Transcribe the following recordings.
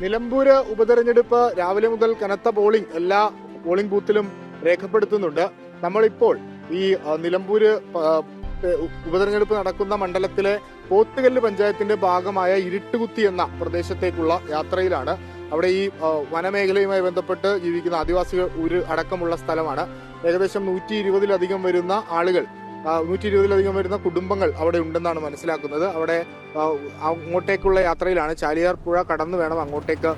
നിലമ്പൂര് ഉപതെരഞ്ഞെടുപ്പ് രാവിലെ മുതൽ കനത്ത പോളിംഗ് എല്ലാ പോളിംഗ് ബൂത്തിലും രേഖപ്പെടുത്തുന്നുണ്ട്. നമ്മളിപ്പോൾ ഈ നിലമ്പൂര് ഉപതെരഞ്ഞെടുപ്പ് നടക്കുന്ന മണ്ഡലത്തിലെ പോത്തുകല്ല് പഞ്ചായത്തിന്റെ ഭാഗമായ ഇരുട്ടുകുത്തി എന്ന പ്രദേശത്തേക്കുള്ള യാത്രയിലാണ്. അവിടെ ഈ വനമേഖലയുമായി ബന്ധപ്പെട്ട് ജീവിക്കുന്ന ആദിവാസികൾ ഒരു അടക്കമുള്ള സ്ഥലമാണ്. ഏകദേശം 120-ലധികം വരുന്ന ആളുകൾ 120-ലധികം വരുന്ന കുടുംബങ്ങൾ അവിടെ ഉണ്ടെന്നാണ് മനസ്സിലാക്കുന്നത്. അവിടെ അങ്ങോട്ടേക്കുള്ള യാത്രയിലാണ്. ചാലിയാർ പുഴ കടന്നു വേണം അങ്ങോട്ടേക്ക്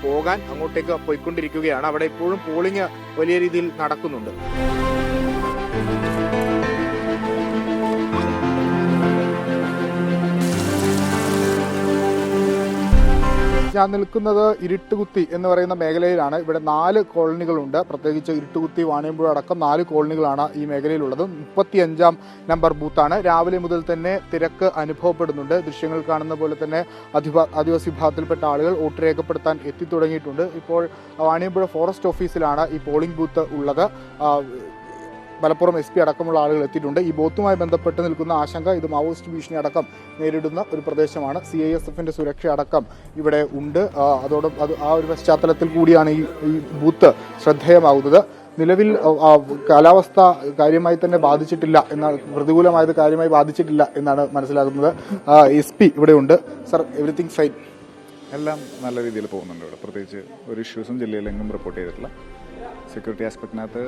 പോകാൻ. അങ്ങോട്ടേക്ക് പോയിക്കൊണ്ടിരിക്കുകയാണ്. അവിടെ ഇപ്പോഴും പോളിംഗ് വലിയ രീതിയിൽ നടക്കുന്നുണ്ട്. ഞാൻ നിൽക്കുന്നത് ഇരുട്ടുകുത്തി എന്ന് പറയുന്ന മേഖലയിലാണ്. ഇവിടെ 4 കോളനികളുണ്ട്. പ്രത്യേകിച്ച് ഇരുട്ടുകുത്തി, വാണിയമ്പുഴ അടക്കം 4 കോളനികളാണ് ഈ മേഖലയിലുള്ളത്. 35-ാം നമ്പർ ബൂത്താണ്. രാവിലെ മുതൽ തന്നെ തിരക്ക് അനുഭവപ്പെടുന്നുണ്ട്. ദൃശ്യങ്ങൾ കാണുന്ന പോലെ തന്നെ ആദിവാസി വിഭാഗത്തിൽപ്പെട്ട ആളുകൾ വോട്ട് രേഖപ്പെടുത്താൻ എത്തിത്തുടങ്ങിയിട്ടുണ്ട്. ഇപ്പോൾ വാണിയമ്പുഴ ഫോറസ്റ്റ് ഓഫീസിലാണ് ഈ പോളിംഗ് ബൂത്ത് ഉള്ളത്. മലപ്പുറം SP അടക്കമുള്ള ആളുകൾ എത്തിയിട്ടുണ്ട്. ഈ ബൂത്തുമായി ബന്ധപ്പെട്ട് നിൽക്കുന്ന ആശങ്ക, ഇത് മാവോയിസ്റ്റ് ഭീഷണി അടക്കം നേരിടുന്ന ഒരു പ്രദേശമാണ്. CISF-ന്റെ സുരക്ഷ അടക്കം ഇവിടെ ഉണ്ട്. ആ ഒരു പശ്ചാത്തലത്തിൽ കൂടിയാണ് ഈ ബൂത്ത് ശ്രദ്ധേയമാകുന്നത്. നിലവിൽ കാലാവസ്ഥ കാര്യമായി തന്നെ ബാധിച്ചിട്ടില്ല എന്നാണ്, പ്രതികൂലമായത് കാര്യമായി ബാധിച്ചിട്ടില്ല എന്നാണ് മനസ്സിലാക്കുന്നത്. SP ഇവിടെ ഉണ്ട്. Sir, everything fine? എല്ലാം നല്ല രീതിയിൽ പോകുന്നുണ്ട്. ഇവിടെ പ്രത്യേകിച്ച് ഒരു ഇഷ്യൂസും ജില്ലയിലെങ്ങും റിപ്പോർട്ട് ചെയ്തിട്ടില്ല. സെക്യൂരിറ്റി ആസ്പെക്റ്റിനകത്ത്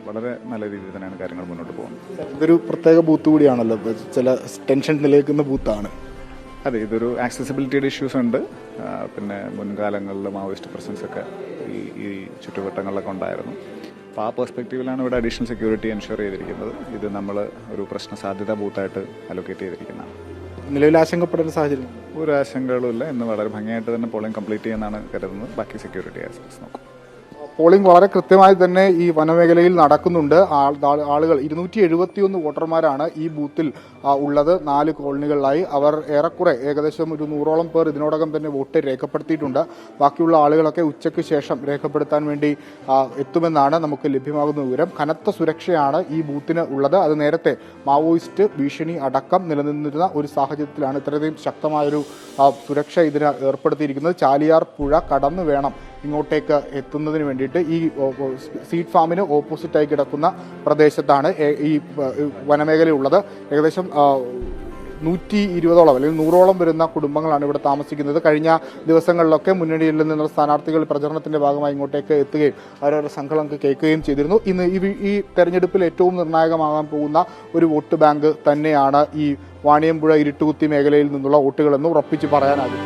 വളരെ നല്ല രീതിയിൽ തന്നെയാണ് കാര്യങ്ങൾ മുന്നോട്ട് പോകുന്നത്. ഇതൊരു പ്രത്യേക ബൂത്ത് കൂടിയാണല്ലോ, ചില ടെൻഷൻ നിലനിൽക്കുന്ന ബൂത്താണ്. അതെ, ഇതൊരു ആക്സസിബിലിറ്റിയുടെ ഇഷ്യൂസ് ഉണ്ട്. പിന്നെ മുൻകാലങ്ങളിൽ മാവോയിസ്റ്റ് പ്രസൻസ് ഒക്കെ ഈ ചുറ്റുവട്ടങ്ങളിലൊക്കെ ഉണ്ടായിരുന്നു. അപ്പോൾ ആ പെർസ്പെക്റ്റീവിലാണ് ഇവിടെ അഡീഷണൽ സെക്യൂരിറ്റി എൻഷുർ ചെയ്തിരിക്കുന്നത്. ഇത് നമ്മൾ ഒരു പ്രശ്ന സാധ്യത ബൂത്തായിട്ട് അലോക്കേറ്റ് ചെയ്തിരിക്കുന്നതാണ്. നിലവിൽ ആശങ്കപ്പെടേണ്ട സാഹചര്യം ഒരു ആശങ്കകളും ഇല്ല. ഇന്ന് വളരെ ഭംഗിയായിട്ട് തന്നെ പോളിംഗ് കംപ്ലീറ്റ് ചെയ്യുന്നതാണ് കരുതുന്നത്. ബാക്കി സെക്യൂരിറ്റി ആസ്പെക്ട്സ് നോക്കും. പോളിംഗ് വളരെ കൃത്യമായി തന്നെ ഈ വനമേഖലയിൽ നടക്കുന്നുണ്ട്. ആളുകൾ 271 വോട്ടർമാരാണ് ഈ ബൂത്തിൽ ഉള്ളത്. 4 കോളനികളിലായി. അവർ ഏകദേശം ഒരു 100ഓളം പേർ ഇതിനോടകം തന്നെ വോട്ട് രേഖപ്പെടുത്തിയിട്ടുണ്ട്. ബാക്കിയുള്ള ആളുകളൊക്കെ ഉച്ചയ്ക്ക് ശേഷം രേഖപ്പെടുത്താൻ വേണ്ടി എത്തുമെന്നാണ് നമുക്ക് ലഭ്യമാകുന്ന വിവരം. കനത്ത സുരക്ഷയാണ് ഈ ബൂത്തിന് ഉള്ളത്. അത് നേരത്തെ മാവോയിസ്റ്റ് ഭീഷണി അടക്കം നിലനിന്നിരുന്ന ഒരു സാഹചര്യത്തിലാണ് ഇത്രയധികം ശക്തമായൊരു സുരക്ഷ ഇതിന് ഏർപ്പെടുത്തിയിരിക്കുന്നത്. ചാലിയാർ പുഴ കടന്നു വേണം ഇങ്ങോട്ടേക്ക് എത്തുന്നതിന് വേണ്ടിയിട്ട്. ഈ സീഡ് ഫാമിന് ഓപ്പോസിറ്റായി കിടക്കുന്ന പ്രദേശത്താണ് ഈ വനമേഖലയുള്ളത്. ഏകദേശം 120ഓളം അല്ലെങ്കിൽ 100ഓളം വരുന്ന കുടുംബങ്ങളാണ് ഇവിടെ താമസിക്കുന്നത്. കഴിഞ്ഞ ദിവസങ്ങളിലൊക്കെ മുന്നണിയിൽ നിന്നുള്ള സ്ഥാനാർത്ഥികൾ പ്രചരണത്തിന്റെ ഭാഗമായി ഇങ്ങോട്ടേക്ക് എത്തുകയും അവരവരുടെ സംഘടനക്ക് കേൾക്കുകയും ചെയ്തിരുന്നു. ഇന്ന് ഈ തെരഞ്ഞെടുപ്പിൽ ഏറ്റവും നിർണായകമാകാൻ പോകുന്ന ഒരു വോട്ട് ബാങ്ക് തന്നെയാണ് ഈ വാണിയമ്പുഴ ഇരുട്ടുകുത്തി മേഖലയിൽ നിന്നുള്ള വോട്ടുകളെന്ന് ഉറപ്പിച്ച് പറയാനാകും.